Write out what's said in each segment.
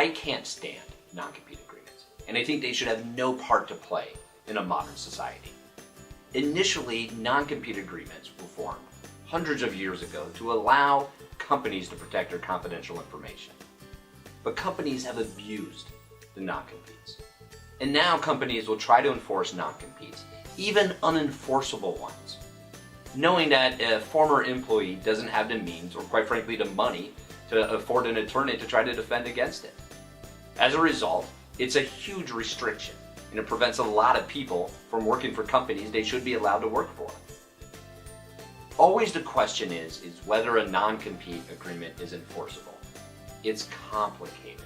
I can't stand non-compete agreements, and I think they should have no part to play in a modern society. Initially, non-compete agreements were formed hundreds of years ago to allow companies to protect their confidential information. But companies have abused the non-competes. And now companies will try to enforce non-competes, even unenforceable ones, knowing that a former employee doesn't have the means or quite frankly the money to afford an attorney to try to defend against it. As a result, it's a huge restriction, and it prevents a lot of people from working for companies they should be allowed to work for. Always the question is whether a non-compete agreement is enforceable. It's complicated.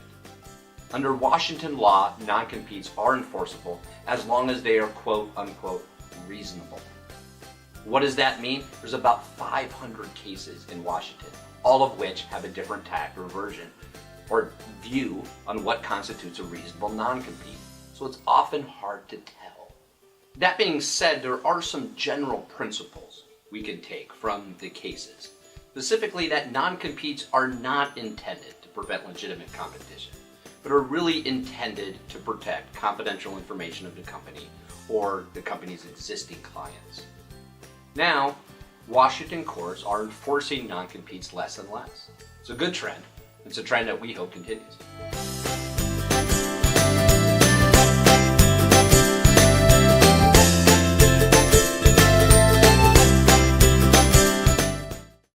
Under Washington law, non-competes are enforceable as long as they are quote unquote reasonable. What does that mean? There's about 500 cases in Washington, all of which have a different tack or version or view on what constitutes a reasonable non-compete, so it's often hard to tell. That being said, there are some general principles we can take from the cases, specifically that non-competes are not intended to prevent legitimate competition, but are really intended to protect confidential information of the company or the company's existing clients. Now, Washington courts are enforcing non-competes less and less. It's a good trend. It's a trend that we hope continues.